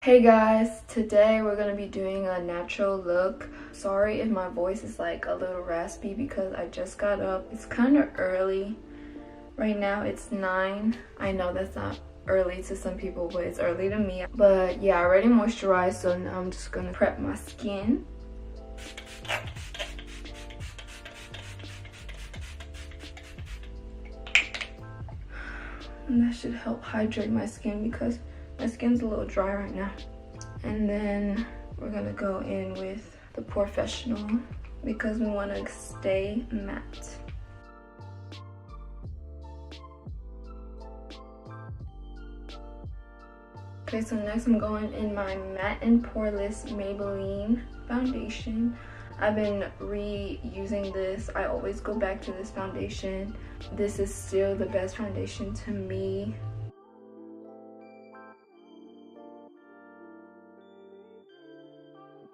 Hey guys, today we're going to be doing a natural look. Sorry if my voice is like a little raspy because I just got up. It's kind of early. Right now it's 9. I know that's not early to some people, but it's early to me. But yeah, I already moisturized, so now I'm just going to prep my skin. And that should help hydrate my skin because my skin's a little dry right now. And then we're gonna go in with the Professional because we want to stay matte. Okay, so next I'm going in my Matte and Poreless Maybelline Foundation. I've been reusing this. I always go back to this foundation. This is still the best foundation to me.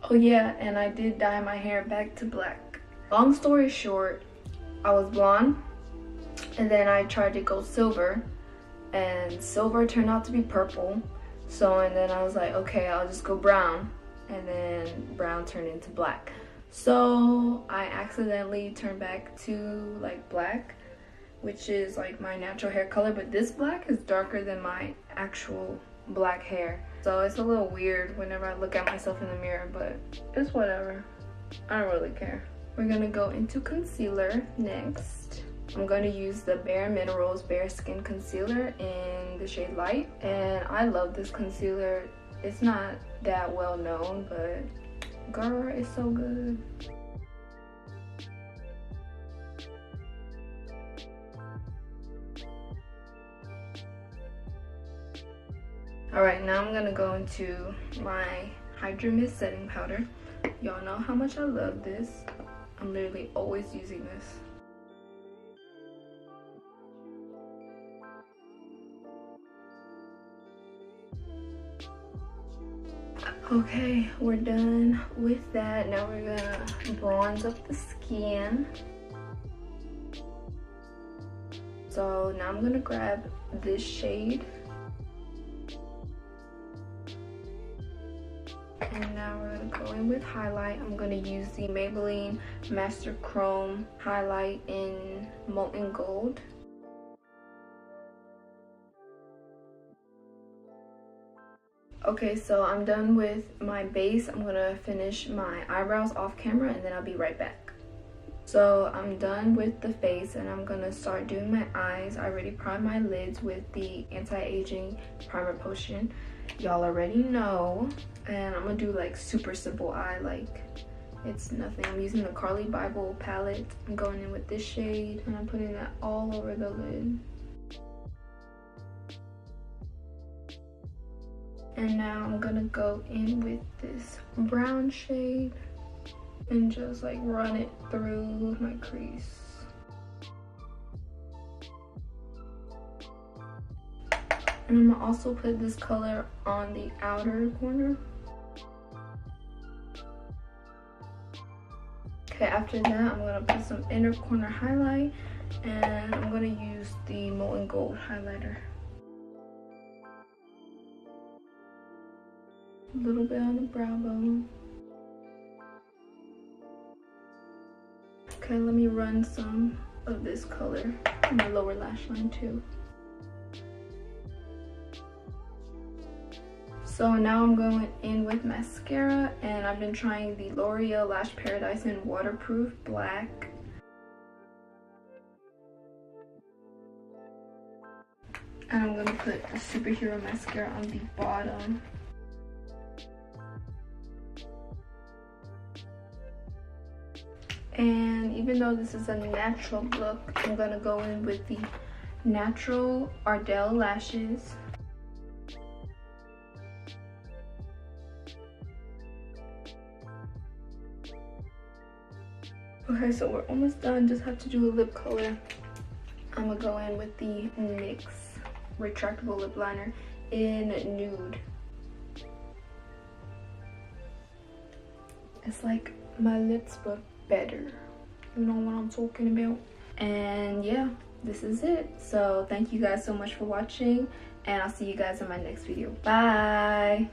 Oh yeah, and I did dye my hair back to black. Long story short, I was blonde and then I tried to go silver and silver turned out to be purple. And then I was like, okay, I'll just go brown, and then brown turned into black. So I accidentally turned back to like black, which is like my natural hair color, but this black is darker than my actual black hair. So it's a little weird whenever I look at myself in the mirror, but it's whatever. I don't really care. We're gonna go into concealer next. I'm going to use the Bare Minerals Bare Skin Concealer in the shade Light. And I love this concealer. It's not that well known, but girl, it's so good. Alright, now I'm going to go into my Hydra Mist Setting Powder. Y'all know how much I love this. I'm literally always using this. Okay, we're done with that. Now we're gonna bronze up the skin. So now I'm gonna grab this shade. And now we're gonna go in with highlight. I'm gonna use the Maybelline Master Chrome highlight in Molten Gold. Okay, so I'm done with my base. I'm gonna finish my eyebrows off camera and then I'll be right back. So I'm done with the face and I'm gonna start doing my eyes. I already primed my lids with the anti-aging primer potion. Y'all already know. And I'm gonna do like super simple eye, like it's nothing. I'm using the Carly Bible palette. I'm going in with this shade and I'm putting that all over the lid. And now I'm gonna go in with this brown shade and just like run it through my crease. And I'm gonna also put this color on the outer corner. Okay, after that I'm gonna put some inner corner highlight and I'm gonna use the Molten Gold highlighter. A little bit on the brow bone. Okay, let me run some of this color in my lower lash line too. So now I'm going in with mascara and I've been trying the L'Oreal Lash Paradise in Waterproof Black. And I'm gonna put the Superhero mascara on the bottom. And even though this is a natural look, I'm gonna go in with the Natural Ardell lashes. Okay, so we're almost done. Just have to do a lip color. I'm gonna go in with the NYX retractable lip liner in Nude. It's like my lips but better. You know what I'm talking about. And yeah, this is it. So thank you guys so much for watching and I'll see you guys in my next video. Bye.